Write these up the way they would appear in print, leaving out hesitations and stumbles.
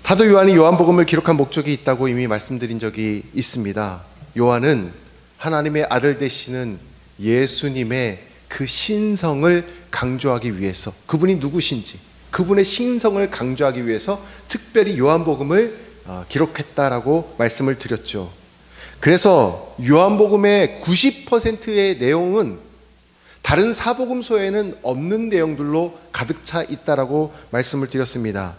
사도 요한이 요한복음을 기록한 목적이 있다고 이미 말씀드린 적이 있습니다. 요한은 하나님의 아들 되시는 예수님의 그 신성을 강조하기 위해서, 그분이 누구신지 그분의 신성을 강조하기 위해서 특별히 요한복음을 기록했다라고 말씀을 드렸죠. 그래서 요한복음의 90%의 내용은 다른 사복음서에는 없는 내용들로 가득 차 있다라고 말씀을 드렸습니다.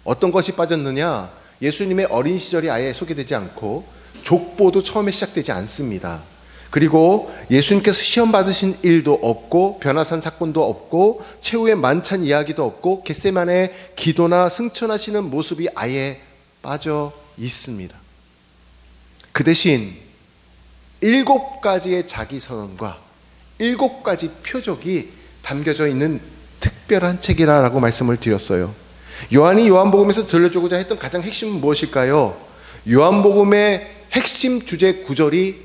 어떤 것이 빠졌느냐? 예수님의 어린 시절이 아예 소개되지 않고 족보도 처음에 시작되지 않습니다. 그리고 예수님께서 시험 받으신 일도 없고 변화산 사건도 없고 최후의 만찬 이야기도 없고 겟세마네 기도나 승천하시는 모습이 아예 빠져 있습니다. 그 대신 7가지의 자기선언과 7가지 표적이 담겨져 있는 특별한 책이라고 말씀을 드렸어요. 요한이 요한복음에서 들려주고자 했던 가장 핵심은 무엇일까요? 요한복음의 핵심 주제 구절이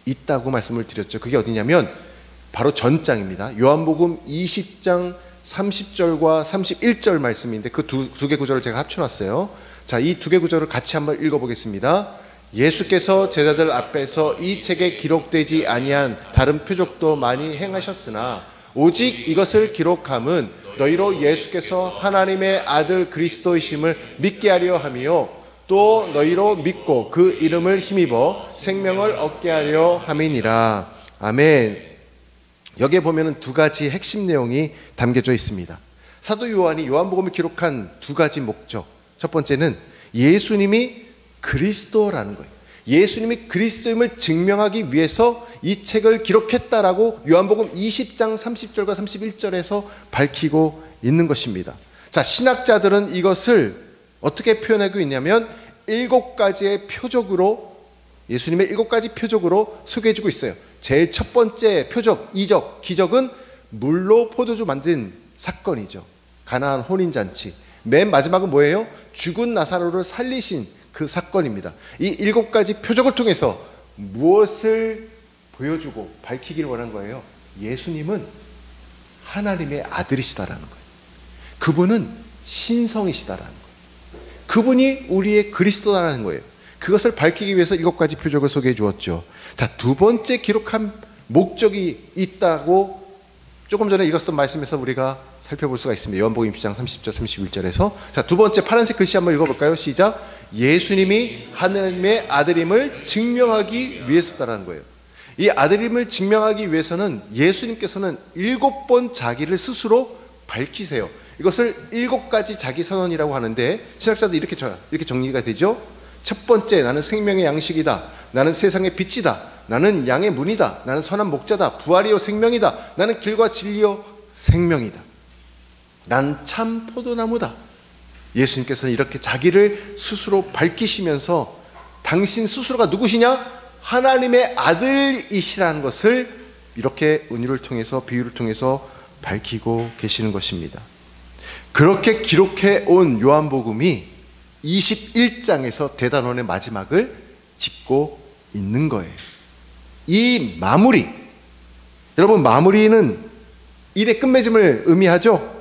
있다고 말씀을 드렸죠. 그게 어디냐면 바로 전장입니다. 요한복음 20장 30절과 31절 말씀인데 그 두 개 구절을 제가 합쳐놨어요. 자, 이 두 개 구절을 같이 한번 읽어보겠습니다. 예수께서 제자들 앞에서 이 책에 기록되지 아니한 다른 표적도 많이 행하셨으나 오직 이것을 기록함은 너희로 예수께서 하나님의 아들 그리스도이심을 믿게 하려 함이요 또 너희로 믿고 그 이름을 힘입어 생명을 얻게 하려 함이니라. 아멘. 여기에 보면은 2가지 핵심 내용이 담겨져 있습니다. 사도 요한이 요한복음을 기록한 2가지 목적. 첫 번째는 예수님이 그리스도라는 거예요. 예수님이 그리스도임을 증명하기 위해서 이 책을 기록했다라고 요한복음 20장 30절과 31절에서 밝히고 있는 것입니다. 자, 신학자들은 이것을 어떻게 표현하고 있냐면 7가지의 표적으로, 예수님의 7가지 표적으로 소개해주고 있어요. 제일 첫 번째 표적, 이적, 기적은 물로 포도주 만든 사건이죠. 가나안 혼인잔치. 맨 마지막은 뭐예요? 죽은 나사로를 살리신 그 사건입니다. 이 7가지 표적을 통해서 무엇을 보여주고 밝히기를 원한 거예요? 예수님은 하나님의 아들이시다라는 거예요. 그분은 신성이시다라는 거예요. 그분이 우리의 그리스도다라는 거예요. 그것을 밝히기 위해서 7가지 표적을 소개해 주었죠. 자, 2번째 기록한 목적이 있다고 조금 전에 읽었던 말씀에서 우리가 살펴볼 수가 있습니다. 요한복음 20장 30절 31절에서 자, 2번째 파란색 글씨 한번 읽어볼까요? 시작. 예수님이 하나님의 아들임을 증명하기 위해서다라는 거예요. 이 아들임을 증명하기 위해서는 예수님께서는 7번 자기를 스스로 밝히세요. 이것을 7가지 자기선언이라고 하는데 신학자들 이렇게 정리가 되죠. 첫 번째, 나는 생명의 양식이다. 나는 세상의 빛이다. 나는 양의 문이다. 나는 선한 목자다. 부활이요 생명이다. 나는 길과 진리요 생명이다. 난 참 포도나무다. 예수님께서는 이렇게 자기를 스스로 밝히시면서 당신 스스로가 누구시냐? 하나님의 아들이시라는 것을 이렇게 은유를 통해서, 비유를 통해서 밝히고 계시는 것입니다. 그렇게 기록해 온 요한복음이 21장에서 대단원의 마지막을 짓고 있는 거예요. 이 마무리, 여러분, 마무리는 일의 끝맺음을 의미하죠.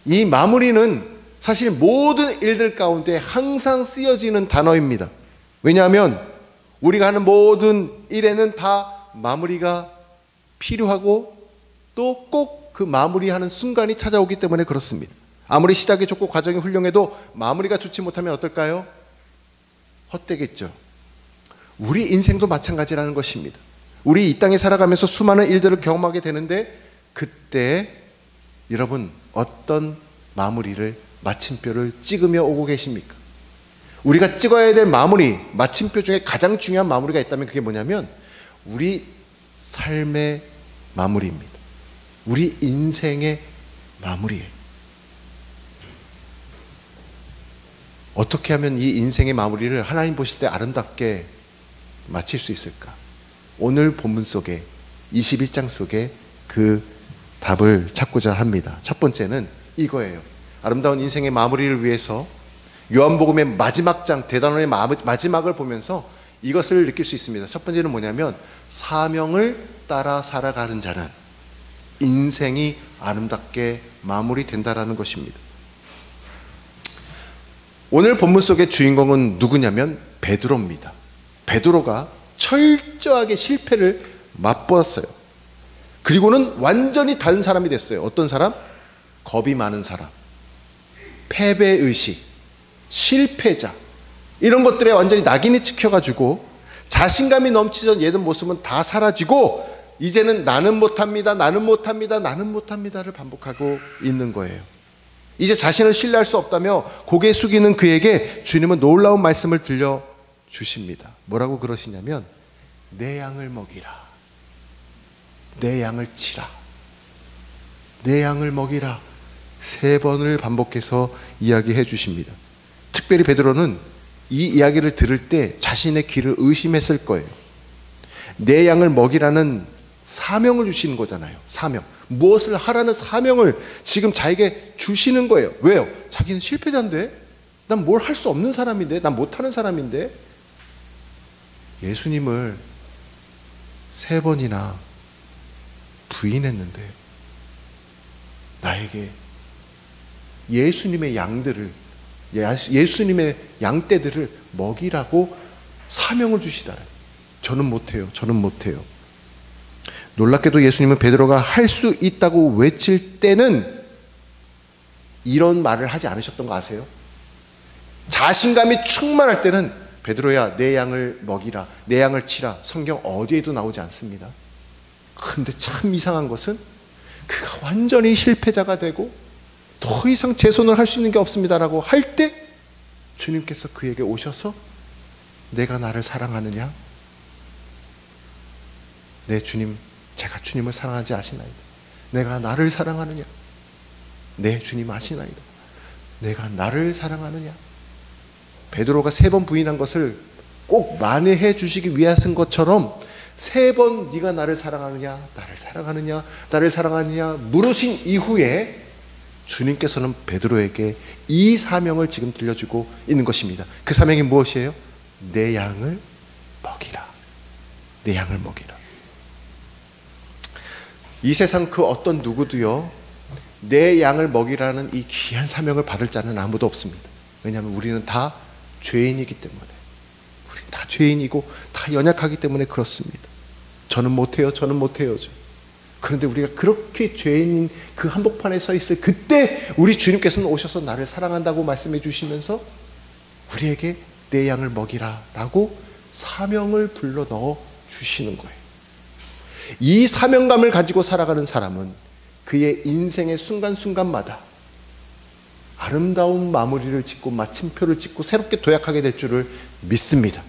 이 마무리는 사실 모든 일들 가운데 항상 쓰여지는 단어입니다. 왜냐하면 우리가 하는 모든 일에는 다 마무리가 필요하고 또 꼭 그 마무리하는 순간이 찾아오기 때문에 그렇습니다. 아무리 시작이 좋고 과정이 훌륭해도 마무리가 좋지 못하면 어떨까요? 헛되겠죠. 우리 인생도 마찬가지라는 것입니다. 우리 이 땅에 살아가면서 수많은 일들을 경험하게 되는데 그때 여러분 어떤 마무리를, 마침표를 찍으며 오고 계십니까? 우리가 찍어야 될 마무리, 마침표 중에 가장 중요한 마무리가 있다면 그게 뭐냐면 우리 삶의 마무리입니다. 우리 인생의 마무리예요. 어떻게 하면 이 인생의 마무리를 하나님 보실 때 아름답게 마칠 수 있을까? 오늘 본문 속에 21장 속에 그 답을 찾고자 합니다. 첫 번째는 이거예요. 아름다운 인생의 마무리를 위해서 요한복음의 마지막 장, 대단원의 마지막을 보면서 이것을 느낄 수 있습니다. 첫 번째는 뭐냐면 사명을 따라 살아가는 자는 인생이 아름답게 마무리된다라는 것입니다. 오늘 본문 속의 주인공은 누구냐면 베드로입니다. 베드로가 철저하게 실패를 맛보았어요. 그리고는 완전히 다른 사람이 됐어요. 어떤 사람? 겁이 많은 사람, 패배의식, 실패자, 이런 것들에 완전히 낙인이 찍혀가지고 자신감이 넘치던 예전 모습은 다 사라지고 이제는 나는 못합니다, 나는 못합니다, 나는 못합니다를 반복하고 있는 거예요. 이제 자신을 신뢰할 수 없다며 고개 숙이는 그에게 주님은 놀라운 말씀을 들려주십니다. 뭐라고 그러시냐면 내 양을 먹이라, 내 양을 치라, 내 양을 먹이라, 3번을 반복해서 이야기해 주십니다. 특별히 베드로는 이 이야기를 들을 때 자신의 귀를 의심했을 거예요. 내 양을 먹이라는 사명을 주시는 거잖아요. 사명, 무엇을 하라는 사명을 지금 자에게 주시는 거예요. 왜요? 자기는 실패자인데, 난 뭘 할 수 없는 사람인데, 난 못하는 사람인데. 예수님을 3번이나 부인했는데 나에게 예수님의 양들을, 예수님의 양떼들을 먹이라고 사명을 주시다니, 저는 못해요, 저는 못해요. 놀랍게도 예수님은 베드로가 할 수 있다고 외칠 때는 이런 말을 하지 않으셨던 거 아세요? 자신감이 충만할 때는 베드로야, 내 양을 먹이라, 내 양을 치라, 성경 어디에도 나오지 않습니다. 그런데 참 이상한 것은 그가 완전히 실패자가 되고 더 이상 제 손을 할 수 있는 게 없습니다라고 할 때 주님께서 그에게 오셔서 내가 나를 사랑하느냐? 네 주님, 제가 주님을 사랑하지 아시나이다. 내가 나를 사랑하느냐? 네 주님 아시나이다. 내가 나를 사랑하느냐? 베드로가 3번 부인한 것을 꼭 만회해 주시기 위해서인 것처럼 3번 네가 나를 사랑하느냐, 나를 사랑하느냐, 나를 사랑하느냐 물으신 이후에 주님께서는 베드로에게 이 사명을 지금 들려주고 있는 것입니다. 그 사명이 무엇이에요? 내 양을 먹이라, 내 양을 먹이라. 이 세상 그 어떤 누구도요, 내 양을 먹이라는 이 귀한 사명을 받을 자는 아무도 없습니다. 왜냐하면 우리는 다 죄인이기 때문에, 우리는 다 죄인이고 다 연약하기 때문에 그렇습니다. 저는 못해요, 저는 못해요. 그런데 우리가 그렇게 죄인인 그 한복판에 서 있을 그때 우리 주님께서는 오셔서 나를 사랑한다고 말씀해 주시면서 우리에게 내 양을 먹이라 라고 사명을 불러 넣어 주시는 거예요. 이 사명감을 가지고 살아가는 사람은 그의 인생의 순간순간마다 아름다운 마무리를 짓고 마침표를 짓고 새롭게 도약하게 될 줄을 믿습니다.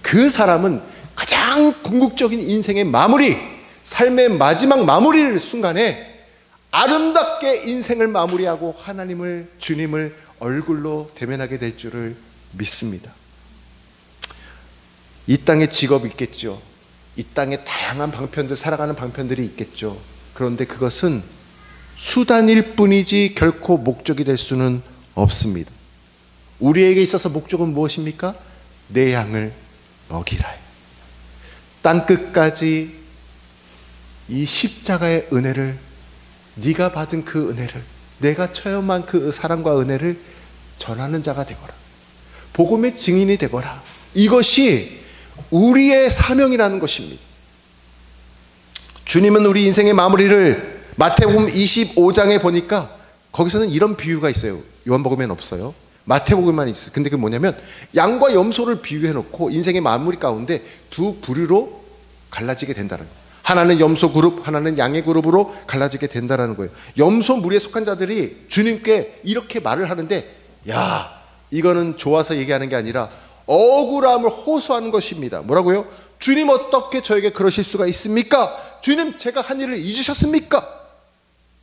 그 사람은 가장 궁극적인 인생의 마무리, 삶의 마지막 마무리를 순간에 아름답게 인생을 마무리하고 하나님을, 주님을 얼굴로 대면하게 될 줄을 믿습니다. 이 땅에 직업이 있겠죠. 이 땅에 다양한 방편들, 살아가는 방편들이 있겠죠. 그런데 그것은 수단일 뿐이지 결코 목적이 될 수는 없습니다. 우리에게 있어서 목적은 무엇입니까? 내 양을 먹이라. 땅끝까지 이 십자가의 은혜를, 네가 받은 그 은혜를, 내가 체험한 그 사랑과 은혜를 전하는 자가 되거라. 복음의 증인이 되거라. 이것이 우리의 사명이라는 것입니다. 주님은 우리 인생의 마무리를 마태복음 25장에 보니까 거기서는 이런 비유가 있어요. 요한복음에는 없어요. 마태복음만 있어요. 근데 그게 뭐냐면 양과 염소를 비유해 놓고 인생의 마무리 가운데 두 부류로 갈라지게 된다는 거예요. 하나는 염소 그룹, 하나는 양의 그룹으로 갈라지게 된다는 거예요. 염소 무리에 속한 자들이 주님께 이렇게 말을 하는데, 야, 이거는 좋아서 얘기하는 게 아니라 억울함을 호소하는 것입니다. 뭐라고요? 주님, 어떻게 저에게 그러실 수가 있습니까? 주님, 제가 한 일을 잊으셨습니까?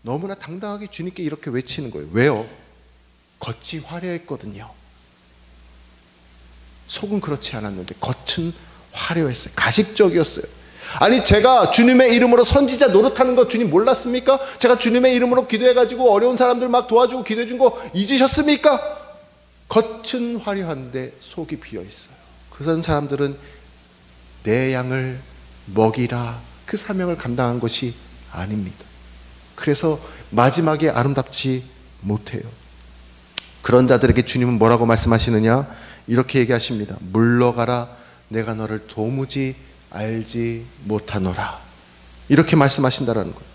너무나 당당하게 주님께 이렇게 외치는 거예요. 왜요? 겉이 화려했거든요. 속은 그렇지 않았는데 겉은 화려했어요. 가식적이었어요. 아니, 제가 주님의 이름으로 선지자 노릇하는 거 주님 몰랐습니까? 제가 주님의 이름으로 기도해가지고 어려운 사람들 막 도와주고 기도해 준 거 잊으셨습니까? 겉은 화려한데 속이 비어있어요. 그런 사람들은 내 양을 먹이라, 그 사명을 감당한 것이 아닙니다. 그래서 마지막에 아름답지 못해요. 그런 자들에게 주님은 뭐라고 말씀하시느냐? 이렇게 얘기하십니다. 물러가라, 내가 너를 도무지 알지 못하노라. 이렇게 말씀하신다라는 거예요.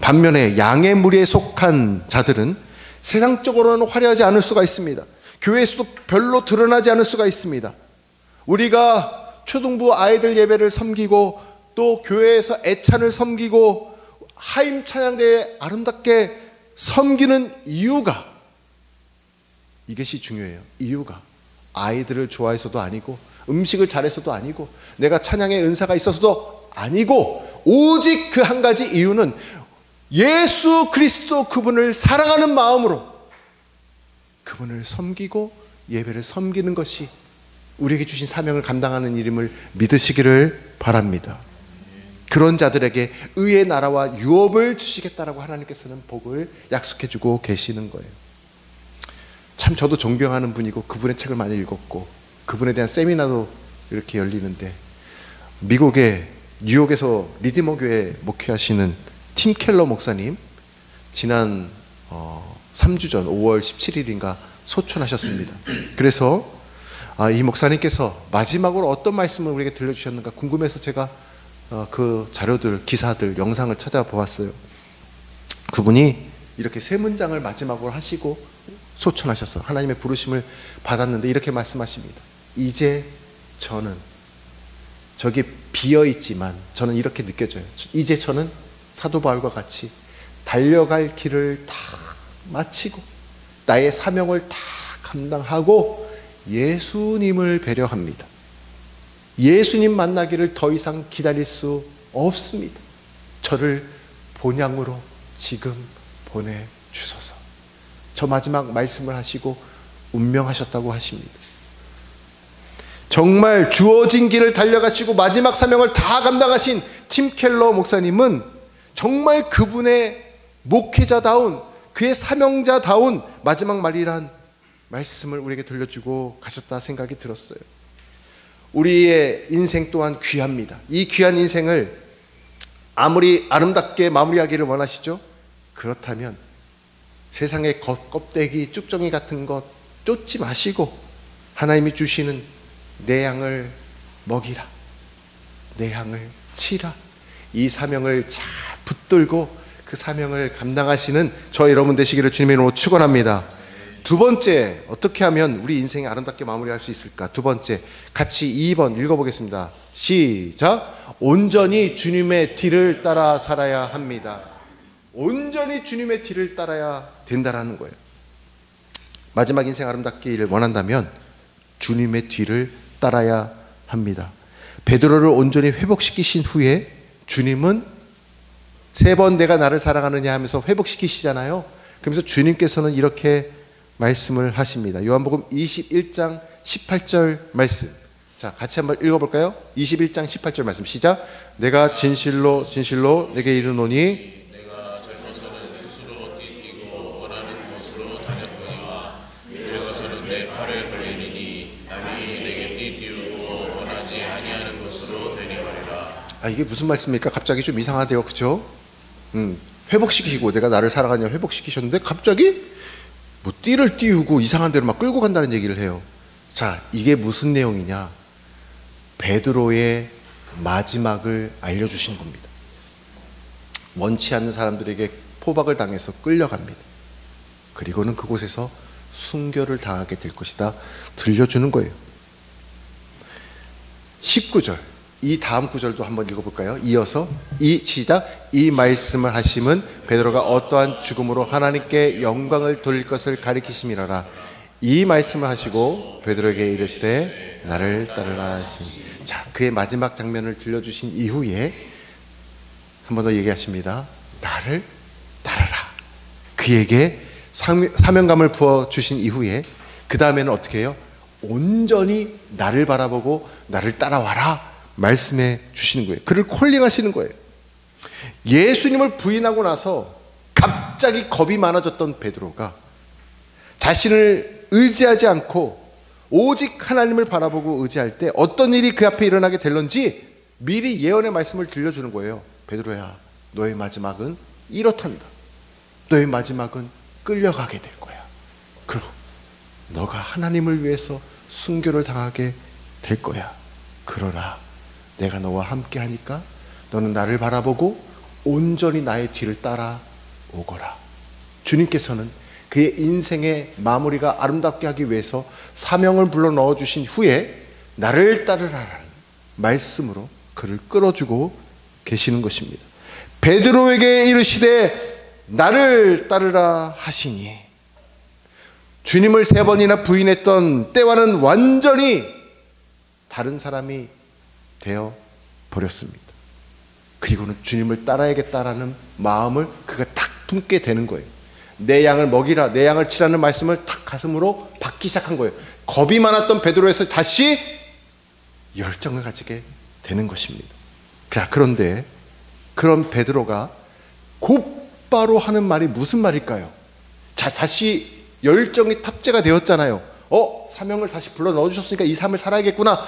반면에 양의 무리에 속한 자들은 세상적으로는 화려하지 않을 수가 있습니다. 교회에서도 별로 드러나지 않을 수가 있습니다. 우리가 초등부 아이들 예배를 섬기고 또 교회에서 애찬을 섬기고 하임 찬양대에 아름답게 섬기는 이유가, 이것이 중요해요. 이유가 아이들을 좋아해서도 아니고 음식을 잘해서도 아니고 내가 찬양의 은사가 있어서도 아니고 오직 그 한 가지 이유는 예수 그리스도 그분을 사랑하는 마음으로 그분을 섬기고 예배를 섬기는 것이 우리에게 주신 사명을 감당하는 일임을 믿으시기를 바랍니다. 그런 자들에게 의의 나라와 유업을 주시겠다라고 하나님께서는 복을 약속해 주고 계시는 거예요. 참 저도 존경하는 분이고 그분의 책을 많이 읽었고 그분에 대한 세미나도 이렇게 열리는데, 미국의 뉴욕에서 리디머 교회 목회하시는 팀 켈러 목사님 지난 3주 전 5월 17일인가 소천하셨습니다. 그래서 이 목사님께서 마지막으로 어떤 말씀을 우리에게 들려주셨는가 궁금해서 제가 그 자료들, 기사들, 영상을 찾아보았어요. 그분이 이렇게 세 문장을 마지막으로 하시고 소천하셨어요. 하나님의 부르심을 받았는데 이렇게 말씀하십니다. 이제 저는, 저기 비어있지만 저는 이렇게 느껴져요. 이제 저는 사도 바울과 같이 달려갈 길을 다 마치고 나의 사명을 다 감당하고 예수님을 배려합니다. 예수님 만나기를 더 이상 기다릴 수 없습니다. 저를 본향으로 지금 보내주소서. 저 마지막 말씀을 하시고 운명하셨다고 하십니다. 정말 주어진 길을 달려가시고 마지막 사명을 다 감당하신 팀 켈러 목사님은 정말 그분의 목회자다운, 그의 사명자다운 마지막 말이란 말씀을 우리에게 들려주고 가셨다 생각이 들었어요. 우리의 인생 또한 귀합니다. 이 귀한 인생을 아무리 아름답게 마무리하기를 원하시죠? 그렇다면 세상의 껍데기, 쭉정이 같은 것 쫓지 마시고 하나님이 주시는 내 양을 먹이라, 내 양을 치라, 이 사명을 잘 붙들고 그 사명을 감당하시는 저 여러분 되시기를 주님의 이름으로 축원합니다. 두 번째, 어떻게 하면 우리 인생이 아름답게 마무리할 수 있을까? 두 번째, 같이 2번 읽어보겠습니다. 시작. 온전히 주님의 뒤를 따라 살아야 합니다. 온전히 주님의 뒤를 따라야 된다라는 거예요. 마지막 인생 아름답기를 원한다면 주님의 뒤를 따라야 합니다. 베드로를 온전히 회복시키신 후에 주님은 세 번 내가 나를 사랑하느냐 하면서 회복시키시잖아요. 그러면서 주님께서는 이렇게 말씀을 하십니다. 요한복음 21장 18절 말씀. 자, 같이 한번 읽어볼까요? 21장 18절 말씀 시작. 내가 진실로 진실로 내게 이르노니 내가 젊어서는 스스로 뛰고 원하는 곳으로 다녔거니와 늙어서는 내 팔을 벌리니 남이 내게 뛰고 원하지 아니하는 곳으로 되리라. 이게 무슨 말씀입니까? 갑자기 좀 이상하대요. 그렇죠? 회복시키시고 내가 나를 사랑하냐 회복시키셨는데 갑자기 뭐 띠를 띄우고 이상한 데로 막 끌고 간다는 얘기를 해요. 자, 이게 무슨 내용이냐? 베드로의 마지막을 알려주신 겁니다. 원치 않는 사람들에게 포박을 당해서 끌려갑니다. 그리고는 그곳에서 순교를 당하게 될 것이다 들려주는 거예요. 19절, 이 다음 구절도 한번 읽어볼까요? 이어서 시작. 이 말씀을 하심은 베드로가 어떠한 죽음으로 하나님께 영광을 돌릴 것을 가리키심이라라. 이 말씀을 하시고 베드로에게 이르시되 나를 따르라 하신. 자, 그의 마지막 장면을 들려주신 이후에 한 번 더 얘기하십니다. 나를 따르라. 그에게 사명감을 부어주신 이후에 그 다음에는 어떻게 해요? 온전히 나를 바라보고 나를 따라와라 말씀해 주시는 거예요. 그를 콜링하시는 거예요. 예수님을 부인하고 나서 갑자기 겁이 많아졌던 베드로가 자신을 의지하지 않고 오직 하나님을 바라보고 의지할 때 어떤 일이 그 앞에 일어나게 될런지 미리 예언의 말씀을 들려주는 거예요. 베드로야, 너의 마지막은 이렇단다. 너의 마지막은 끌려가게 될 거야. 그리고 너가 하나님을 위해서 순교를 당하게 될 거야. 그러나 내가 너와 함께 하니까 너는 나를 바라보고 온전히 나의 뒤를 따라오거라. 주님께서는 그의 인생의 마무리가 아름답게 하기 위해서 사명을 불러 넣어주신 후에 나를 따르라라는 말씀으로 그를 끌어주고 계시는 것입니다. 베드로에게 이르시되 나를 따르라 하시니, 주님을 3번이나 부인했던 때와는 완전히 다른 사람이 되어 버렸습니다. 그리고는 주님을 따라야겠다라는 마음을 그가 탁 품게 되는 거예요. 내 양을 먹이라, 내 양을 치라는 말씀을 탁 가슴으로 받기 시작한 거예요. 겁이 많았던 베드로에서 다시 열정을 가지게 되는 것입니다. 그런데 그런 베드로가 곧바로 하는 말이 무슨 말일까요? 자, 다시 열정이 탑재가 되었잖아요. 사명을 다시 불러 넣어주셨으니까 이 삶을 살아야겠구나,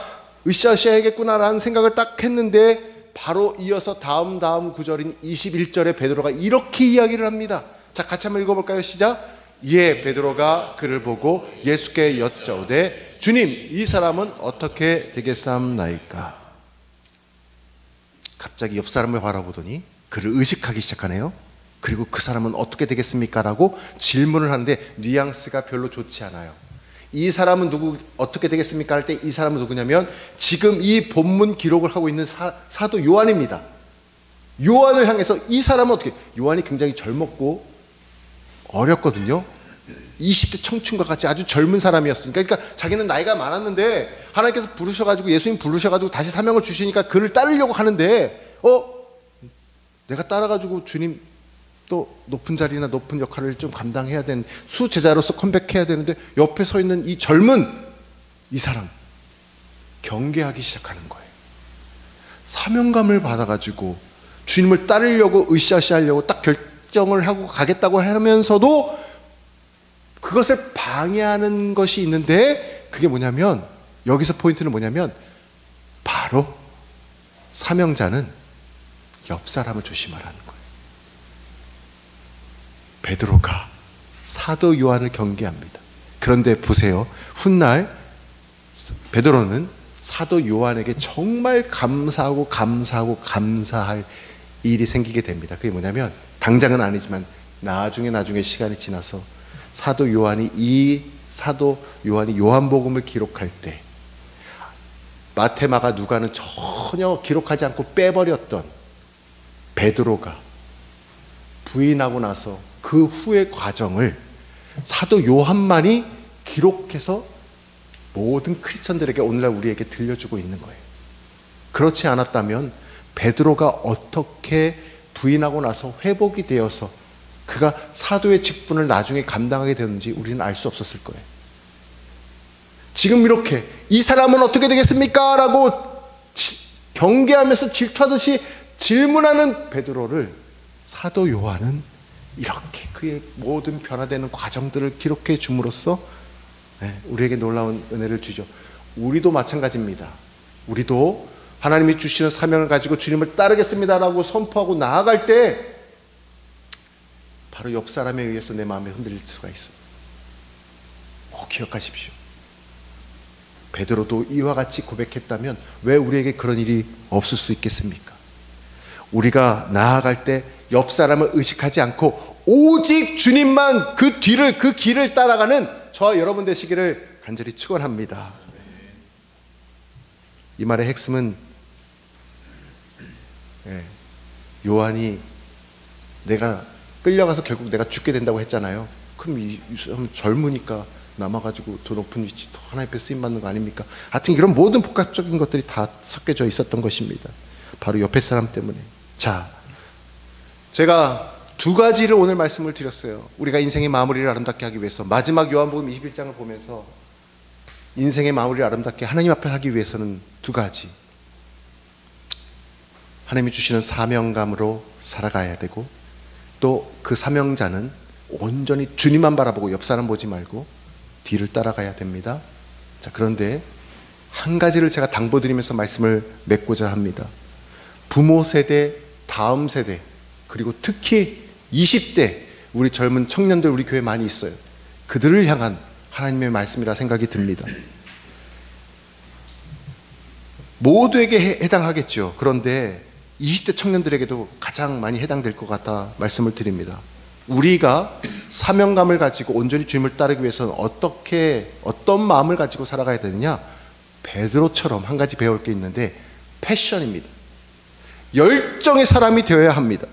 으쌰으쌰 라는 생각을 딱 했는데 바로 이어서 다음 구절인 21절에 베드로가 이렇게 이야기를 합니다. 자, 같이 한번 읽어볼까요? 시작. 이에 베드로가 그를 보고 예수께 여짜오되 주님, 이 사람은 어떻게 되겠사옵나이까? 갑자기 옆 사람을 바라보더니 그를 의식하기 시작하네요. 그리고 그 사람은 어떻게 되겠습니까? 라고 질문을 하는데 뉘앙스가 별로 좋지 않아요. 이 사람은 어떻게 되겠습니까? 할 때 이 사람은 누구냐면 지금 이 본문 기록을 하고 있는 사도 요한입니다. 요한을 향해서 이 사람은 어떻게, 요한이 굉장히 젊었고 어렸거든요. 20대 청춘과 같이 아주 젊은 사람이었으니까, 그러니까 자기는 나이가 많았는데 하나님께서 부르셔가지고, 예수님 부르셔가지고 다시 사명을 주시니까 그를 따르려고 하는데 내가 따라가지고 주님 또 높은 자리나 높은 역할을 좀 감당해야 되는, 수제자로서 컴백해야 되는데 옆에 서 있는 이 젊은 이 사람 경계하기 시작하는 거예요. 사명감을 받아가지고 주님을 따르려고 으쌰으쌰하려고 딱 결정을 하고 가겠다고 하면서도 그것을 방해하는 것이 있는데, 그게 뭐냐면, 여기서 포인트는 뭐냐면 바로 사명자는 옆 사람을 조심하라는 거예요. 베드로가 사도 요한을 경계합니다. 그런데 보세요. 훗날 베드로는 사도 요한에게 정말 감사할 일이 생기게 됩니다. 그게 뭐냐면, 당장은 아니지만 나중에 시간이 지나서 사도 요한이 요한복음을 기록할 때 마태, 마가, 누가는 전혀 기록하지 않고 빼버렸던 베드로가 부인하고 나서 그 후의 과정을 사도 요한만이 기록해서 모든 크리스천들에게 오늘날 우리에게 들려주고 있는 거예요. 그렇지 않았다면 베드로가 어떻게 부인하고 나서 회복이 되어서 그가 사도의 직분을 나중에 감당하게 되었는지 우리는 알 수 없었을 거예요. 지금 이렇게 이 사람은 어떻게 되겠습니까? 라고 경계하면서 질투하듯이 질문하는 베드로를 사도 요한은 이렇게 그의 모든 변화되는 과정들을 기록해 줌으로써 우리에게 놀라운 은혜를 주죠. 우리도 마찬가지입니다. 우리도 하나님이 주시는 사명을 가지고 주님을 따르겠습니다라고 선포하고 나아갈 때 바로 옆 사람에 의해서 내 마음이 흔들릴 수가 있어요. 기억하십시오. 베드로도 이와 같이 고백했다면 왜 우리에게 그런 일이 없을 수 있겠습니까? 우리가 나아갈 때 옆 사람을 의식하지 않고 오직 주님만 그 길을 따라가는 저와 여러분 되시기를 간절히 축원합니다. 이 말의 핵심은 요한이 내가 끌려가서 결국 내가 죽게 된다고 했잖아요. 그럼 이 사람은 젊으니까 남아가지고 더 높은 위치, 더 하나님 앞에 쓰임받는 거 아닙니까? 하여튼 이런 모든 복합적인 것들이 다 섞여져 있었던 것입니다. 바로 옆에 사람 때문에. 자, 제가 2가지를 오늘 말씀을 드렸어요. 우리가 인생의 마무리를 아름답게 하기 위해서, 마지막 요한복음 21장을 보면서 인생의 마무리를 아름답게 하나님 앞에 하기 위해서는 2가지. 하나님이 주시는 사명감으로 살아가야 되고, 또 그 사명자는 온전히 주님만 바라보고 옆 사람 보지 말고 뒤를 따라가야 됩니다. 자, 그런데 한 가지를 제가 당부드리면서 말씀을 맺고자 합니다. 부모 세대, 다음 세대, 그리고 특히 20대 우리 젊은 청년들 우리 교회 많이 있어요. 그들을 향한 하나님의 말씀이라 생각이 듭니다. 모두에게 해당하겠죠. 그런데 20대 청년들에게도 가장 많이 해당될 것 같아 말씀을 드립니다. 우리가 사명감을 가지고 온전히 주님을 따르기 위해서는 어떤 마음을 가지고 살아가야 되느냐? 베드로처럼 한 가지 배울 게 있는데 패션입니다. 열정의 사람이 되어야 합니다.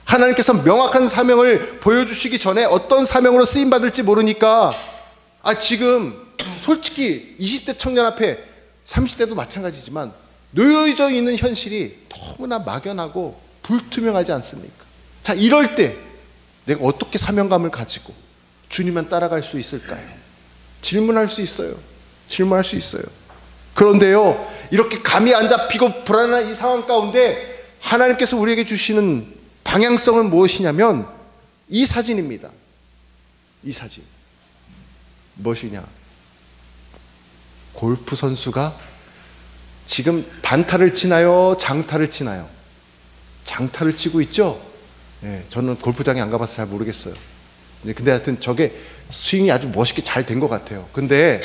하나님께서 명확한 사명을 보여주시기 전에 어떤 사명으로 쓰임받을지 모르니까 지금 솔직히 20대 청년 앞에 30대도 마찬가지지만 놓여져 있는 현실이 너무나 막연하고 불투명하지 않습니까? 자, 이럴 때 내가 어떻게 사명감을 가지고 주님만 따라갈 수 있을까요? 질문할 수 있어요. 질문할 수 있어요. 그런데요, 이렇게 감이 안 잡히고 불안한 이 상황 가운데 하나님께서 우리에게 주시는 방향성은 무엇이냐면 이 사진입니다. 이 사진. 무엇이냐? 골프 선수가 지금 단타를 치나요? 장타를 치나요? 장타를 치고 있죠? 네, 저는 골프장에 안 가봐서 잘 모르겠어요. 근데 하여튼 저게 스윙이 아주 멋있게 잘 된 것 같아요. 근데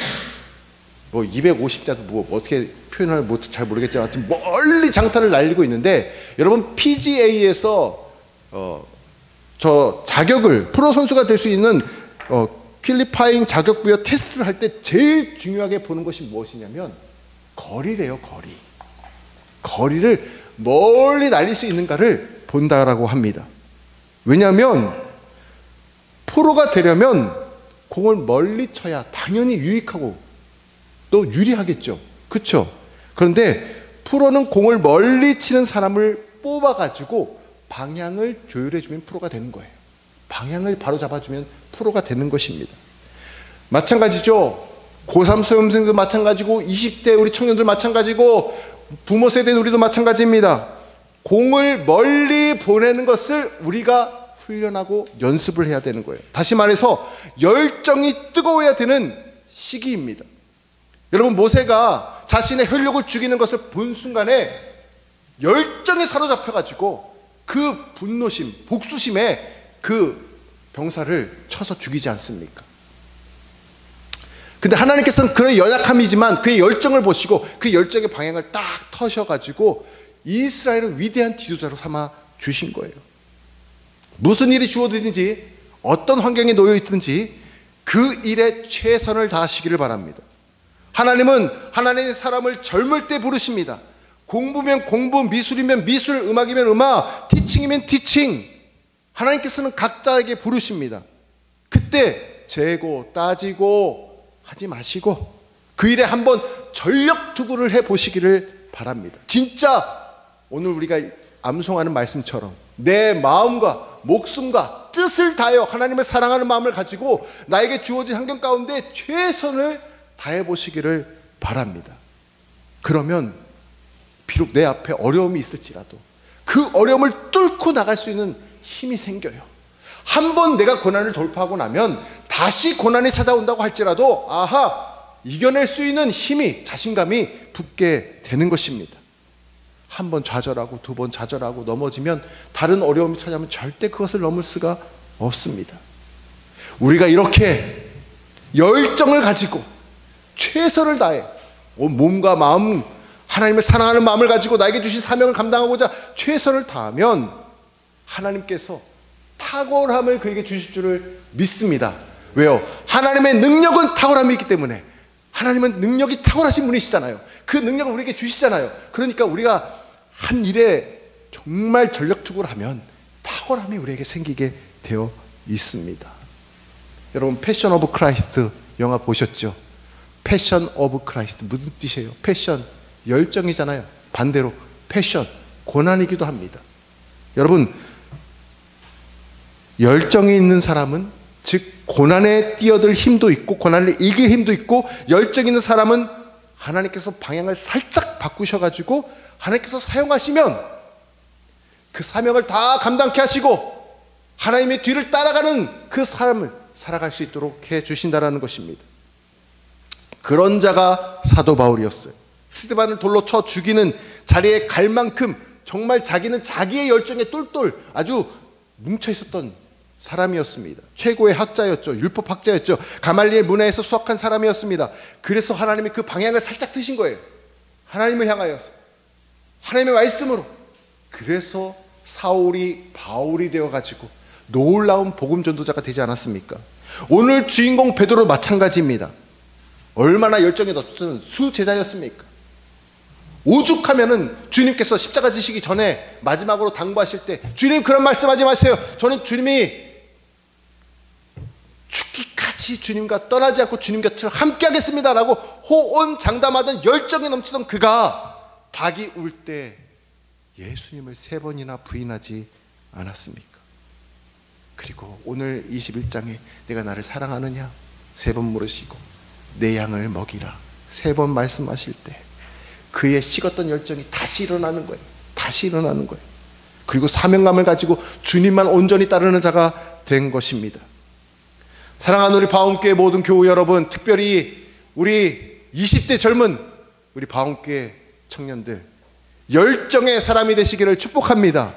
뭐 250자도 뭐 어떻게 표현을 잘 모르겠지만 하여튼 멀리 장타를 날리고 있는데, 여러분 PGA에서 저 자격을 프로 선수가 될 수 있는 퀄리파잉 자격 부여 테스트를 할 때 제일 중요하게 보는 것이 무엇이냐면 거리래요. 거리를 멀리 날릴 수 있는가를 본다라고 합니다. 왜냐하면 프로가 되려면 공을 멀리 쳐야 당연히 유익하고 또 유리하겠죠. 그렇죠? 그런데 프로는 공을 멀리 치는 사람을 뽑아가지고 방향을 조율해주면 프로가 되는 거예요. 방향을 바로 잡아주면 프로가 되는 것입니다. 마찬가지죠. 고3 수험생도 마찬가지고 20대 우리 청년들 마찬가지고 부모 세대는 우리도 마찬가지입니다. 공을 멀리 보내는 것을 우리가 훈련하고 연습을 해야 되는 거예요. 다시 말해서 열정이 뜨거워야 되는 시기입니다. 여러분, 모세가 자신의 혈육을 죽이는 것을 본 순간에 열정에 사로잡혀가지고 그 분노심, 복수심에 그 병사를 쳐서 죽이지 않습니까? 근데 하나님께서는 그의 연약함이지만 그의 열정을 보시고 그 열정의 방향을 딱 터셔가지고 이스라엘을 위대한 지도자로 삼아 주신 거예요. 무슨 일이 주어지든지 어떤 환경에 놓여 있든지 그 일에 최선을 다하시기를 바랍니다. 하나님은 하나님의 사람을 젊을 때 부르십니다. 공부면 공부, 미술이면 미술, 음악이면 음악, 티칭이면 티칭. 하나님께서는 각자에게 부르십니다. 그때 재고 따지고 하지 마시고 그 일에 한번 전력 투구를 해보시기를 바랍니다. 진짜 오늘 우리가 암송하는 말씀처럼 내 마음과 목숨과 뜻을 다하여 하나님을 사랑하는 마음을 가지고 나에게 주어진 환경 가운데 최선을 다해보시기를 바랍니다. 그러면 비록 내 앞에 어려움이 있을지라도 그 어려움을 뚫고 나갈 수 있는 힘이 생겨요. 한번 내가 고난을 돌파하고 나면 다시 고난이 찾아온다고 할지라도 이겨낼 수 있는 힘이, 자신감이 붙게 되는 것입니다. 한 번 좌절하고 두 번 좌절하고 넘어지면 다른 어려움이 찾아오면 절대 그것을 넘을 수가 없습니다. 우리가 이렇게 열정을 가지고 최선을 다해 온 몸과 마음, 하나님을 사랑하는 마음을 가지고 나에게 주신 사명을 감당하고자 최선을 다하면 하나님께서 탁월함을 그에게 주실 줄을 믿습니다. 왜요? 하나님의 능력은 탁월함이 있기 때문에. 하나님은 능력이 탁월하신 분이시잖아요. 그 능력을 우리에게 주시잖아요. 그러니까 우리가 한 일에 정말 전력 투구를 하면 탁월함이 우리에게 생기게 되어 있습니다. 여러분, 패션 오브 크라이스트 영화 보셨죠? 패션 오브 크라이스트 무슨 뜻이에요? 패션, 열정이잖아요. 반대로 패션, 고난이기도 합니다. 여러분, 열정이 있는 사람은, 즉 고난에 뛰어들 힘도 있고 고난을 이길 힘도 있고, 열정 있는 사람은 하나님께서 방향을 살짝 바꾸셔가지고 하나님께서 사용하시면 그 사명을 다 감당케 하시고 하나님의 뒤를 따라가는 그 사람을 살아갈 수 있도록 해주신다는 것입니다. 그런 자가 사도 바울이었어요. 스데반을 돌로 쳐 죽이는 자리에 갈 만큼 정말 자기는 자기의 열정에 똘똘 아주 뭉쳐 있었던 사람이었습니다. 최고의 학자였죠. 율법 학자였죠. 가말리엘 문화에서 수학한 사람이었습니다. 그래서 하나님이 그 방향을 살짝 트신 거예요. 하나님을 향하여서, 하나님의 말씀으로. 그래서 사울이 바울이 되어가지고 놀라운 복음 전도자가 되지 않았습니까? 오늘 주인공 베드로 마찬가지입니다. 얼마나 열정이 높은 수제자였습니까? 오죽하면은 주님께서 십자가 지시기 전에 마지막으로 당부하실 때, 주님 그런 말씀하지 마세요. 저는 주님이 죽기까지 주님과 떠나지 않고 주님 곁을 함께 하겠습니다 라고 호언장담하던 열정이 넘치던 그가 닭이 울 때 예수님을 3번이나 부인하지 않았습니까? 그리고 오늘 21장에 내가 나를 사랑하느냐 3번 물으시고 내 양을 먹이라 3번 말씀하실 때 그의 식었던 열정이 다시 일어나는 거예요. 다시 일어나는 거예요. 그리고 사명감을 가지고 주님만 온전히 따르는 자가 된 것입니다. 사랑하는 우리 바움교회 모든 교우 여러분, 특별히 우리 20대 젊은 우리 바움교회 청년들, 열정의 사람이 되시기를 축복합니다.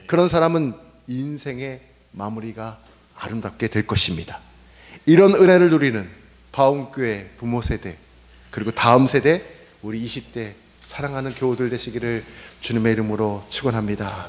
그런 사람은 인생의 마무리가 아름답게 될 것입니다. 이런 은혜를 누리는 바움교회 부모 세대, 그리고 다음 세대 우리 20대 사랑하는 교우들 되시기를 주님의 이름으로 축원합니다.